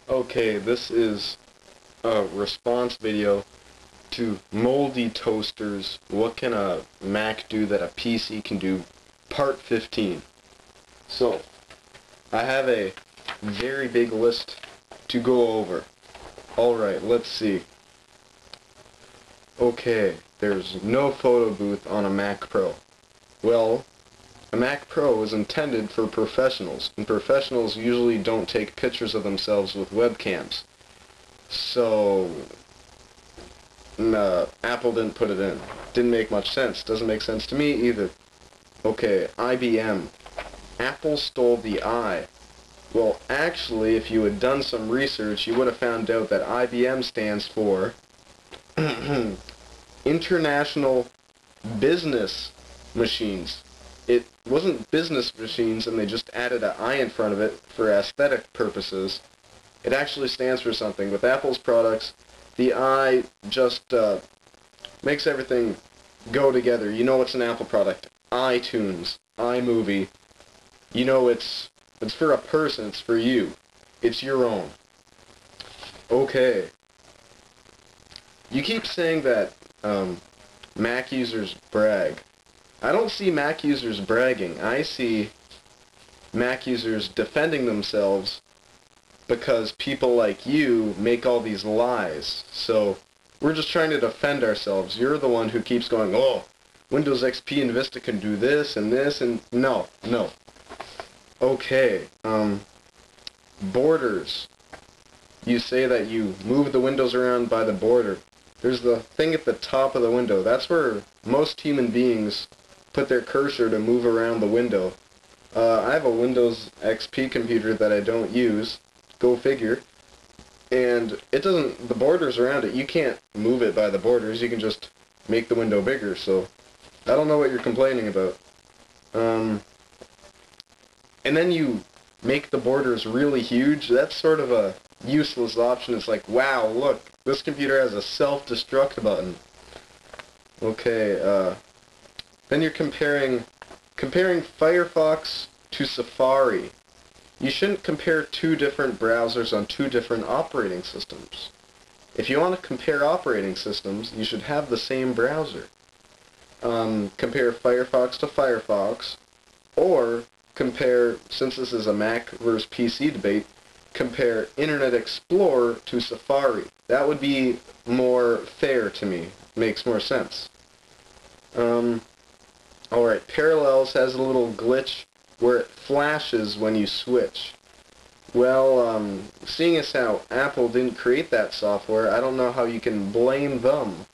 Okay, this is a response video to moldy toasters. What can a Mac do that a PC can do? Part 15. So, I have a very big list to go over. Alright, let's see. Okay, there's no photo booth on a Mac Pro. Well, a Mac Pro is intended for professionals, and professionals usually don't take pictures of themselves with webcams. So, Apple didn't put it in. Didn't make much sense. Doesn't make sense to me either. Okay, IBM. Apple stole the I. Well, actually, if you had done some research, you would have found out that IBM stands for International Business Machines. It wasn't business machines and they just added an I in front of it for aesthetic purposes. It actually stands for something. With Apple's products, the I just makes everything go together. You know it's an Apple product. iTunes, iMovie. You know it's for a person, it's for you. It's your own. Okay. You keep saying that Mac users brag. I don't see Mac users bragging. I see Mac users defending themselves because people like you make all these lies. So we're just trying to defend ourselves. You're the one who keeps going, oh, Windows XP and Vista can do this, and no. Okay, borders. You say that you move the windows around by the border. There's the thing at the top of the window. That's where most human beings put their cursor to move around the window. I have a Windows XP computer that I don't use. Go figure. And it doesn't, the borders around it, you can't move it by the borders. You can just make the window bigger. So I don't know what you're complaining about. And then you make the borders really huge. That's sort of a useless option. It's like, wow, look, this computer has a self-destruct button. Okay, then you're comparing Firefox to Safari. You shouldn't compare two different browsers on two different operating systems. If you want to compare operating systems, you should have the same browser. Compare Firefox to Firefox, or compare, since this is a Mac versus PC debate, compare Internet Explorer to Safari. That would be more fair to me. Makes more sense. Alright, Parallels has a little glitch where it flashes when you switch. Well, seeing as how Apple didn't create that software, I don't know how you can blame them.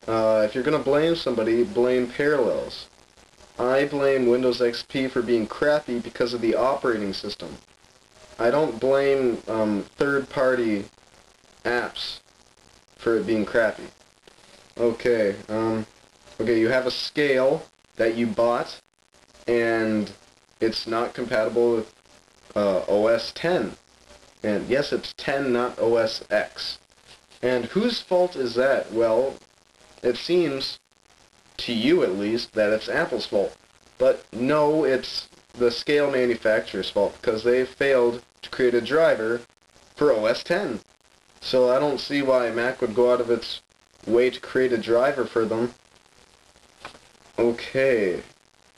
If you're going to blame somebody, blame Parallels. I blame Windows XP for being crappy because of the operating system. I don't blame third-party apps for it being crappy. Okay, okay, you have a scale that you bought, and it's not compatible with OS 10. And yes, it's 10, not OS X. And whose fault is that? Well, it seems, to you at least, that it's Apple's fault. But no, it's the scale manufacturer's fault, because they failed to create a driver for OS 10. So I don't see why Mac would go out of its way to create a driver for them. Okay.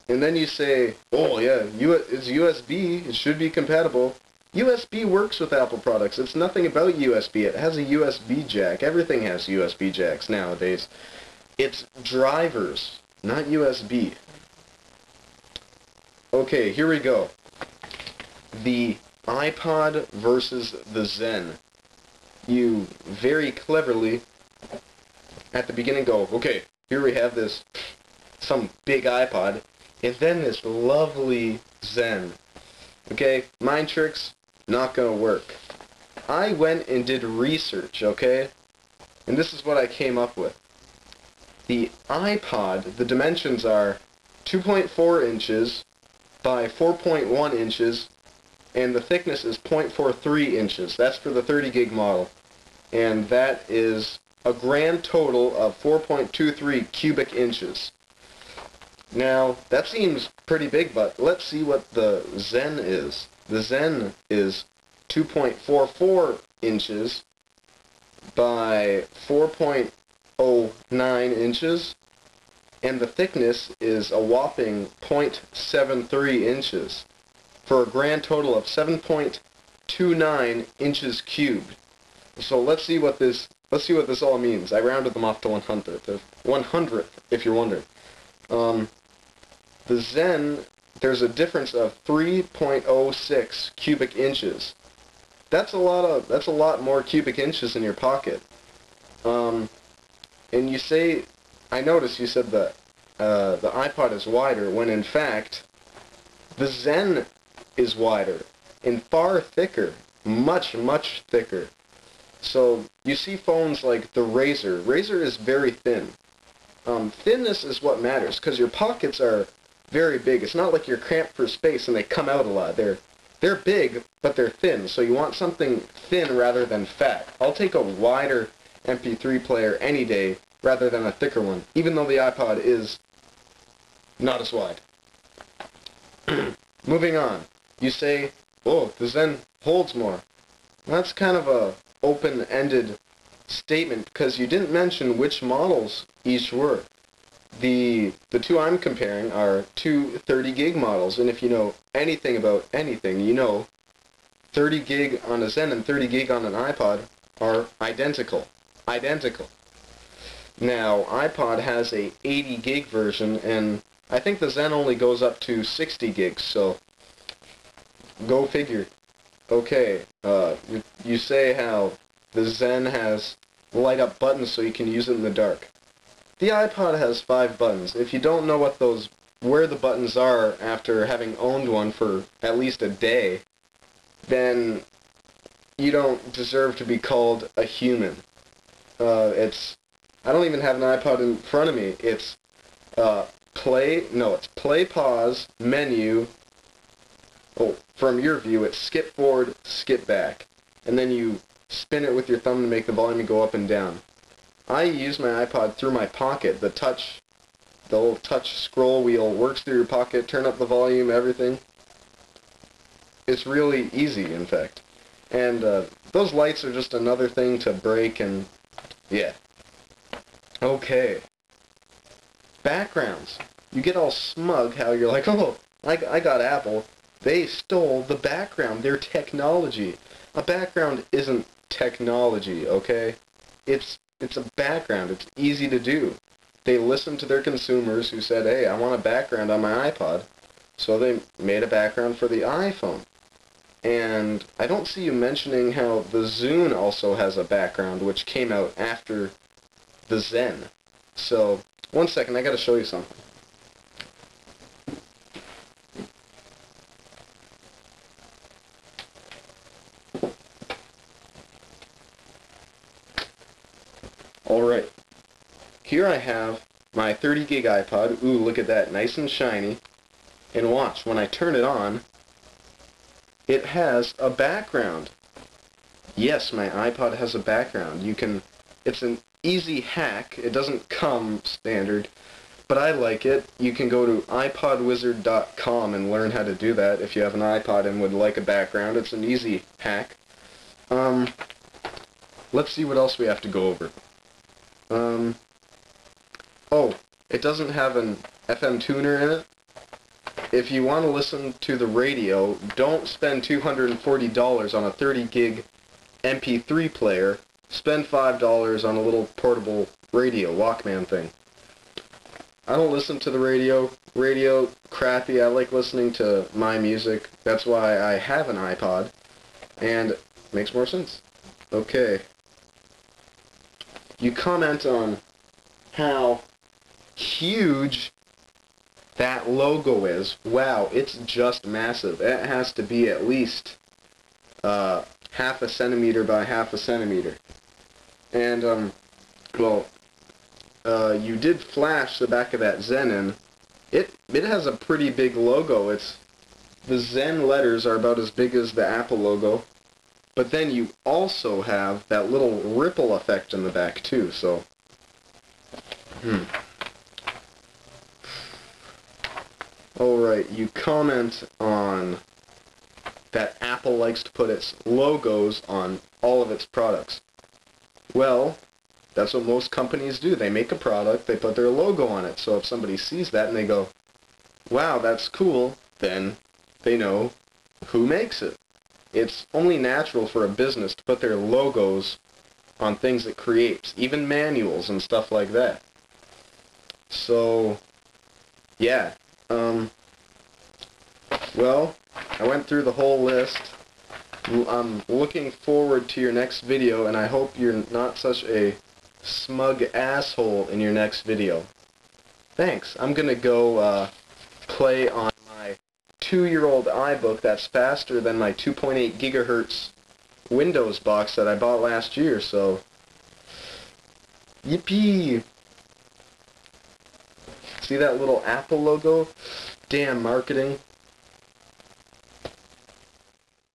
And then you say, oh yeah, it's USB, it should be compatible. USB works with Apple products. It's nothing about USB. It has a USB jack. Everything has USB jacks nowadays. It's drivers, not USB. Okay, here we go. The iPod versus the Zen. You very cleverly, at the beginning, go, okay, here we have this, some big iPod, and then this lovely Zen. Okay, mind tricks, not gonna work. I went and did research, okay? And this is what I came up with. The iPod, the dimensions are 2.4 inches by 4.1 inches, and the thickness is 0.43 inches. That's for the 30 gig model. And that is a grand total of 4.23 cubic inches. Now, that seems pretty big, but let's see what the Zen is. The Zen is 2.44 inches by 4.09 inches, and the thickness is a whopping 0.73 inches, for a grand total of 7.29 inches cubed. So let's see what this all means. I rounded them off to 100th, if you're wondering. The Zen, there's a difference of 3.06 cubic inches. That's a lot more cubic inches in your pocket. And you say, I noticed you said that the iPod is wider, when in fact the Zen is wider and far thicker, much thicker. So you see phones like the Razr. Razr is very thin. Thinness is what matters, because your pockets are very big. It's not like you're cramped for space and they come out a lot. They're big, but they're thin, so you want something thin rather than fat. I'll take a wider MP3 player any day rather than a thicker one, even though the iPod is not as wide. Moving on. You say, oh, the Zen holds more. That's kind of a open-ended statement, because you didn't mention which models each were. The two I'm comparing are two 30 gig models, and if you know anything about anything, you know 30 gig on a Zen and 30 gig on an iPod are identical. Now, iPod has a 80 gig version, and I think the Zen only goes up to 60 gigs, so go figure. Okay, you say how the Zen has light up buttons so you can use it in the dark. The iPod has 5 buttons. If you don't know where the buttons are after having owned one for at least a day, then you don't deserve to be called a human. I don't even have an iPod in front of me. It's play, pause, menu. Oh, from your view, it's skip forward, skip back. And then you spin it with your thumb to make the volume go up and down. I use my iPod through my pocket. The little touch scroll wheel works through your pocket, turn up the volume, everything. It's really easy, in fact. And those lights are just another thing to break, and yeah. Okay. Backgrounds. You get all smug how you're like, oh, I got Apple. They stole the background. They're technology. A background isn't technology, okay? It's a background. It's easy to do. They listened to their consumers who said, hey, I want a background on my iPod. So they made a background for the iPhone. And I don't see you mentioning how the Zune also has a background, which came out after the Zen. So, one second, I gotta show you something. Alright, here I have my 30 gig iPod. Ooh, look at that, nice and shiny. And watch, when I turn it on, it has a background. Yes, my iPod has a background. It's an easy hack. It doesn't come standard, but I like it. You can go to ipodwizard.com and learn how to do that if you have an iPod and would like a background. It's an easy hack. Let's see what else we have to go over. Oh, it doesn't have an FM tuner in it. If you want to listen to the radio, don't spend $240 on a 30 gig MP3 player. Spend $5 on a little portable radio, Walkman thing. I don't listen to the radio. Radio, crappy. I like listening to my music. That's why I have an iPod. And it makes more sense. Okay. You comment on how huge that logo is. Wow, it's just massive. It has to be at least half a centimeter by half a centimeter. And, you did flash the back of that Zen in. It has a pretty big logo. The Zen letters are about as big as the Apple logo. But then you also have that little ripple effect in the back, too, so... Alright, you comment on that Apple likes to put its logos on all of its products. Well, that's what most companies do. They make a product, they put their logo on it. So if somebody sees that and they go, wow, that's cool, then they know who makes it. It's only natural for a business to put their logos on things it creates, even manuals and stuff like that. So, yeah. Well, I went through the whole list. I'm looking forward to your next video, and I hope you're not such a smug asshole in your next video. Thanks. I'm gonna go play on my 2-year-old iBook that's faster than my 2.8 gigahertz Windows box that I bought last year, so yippee! See that little Apple logo? Damn marketing.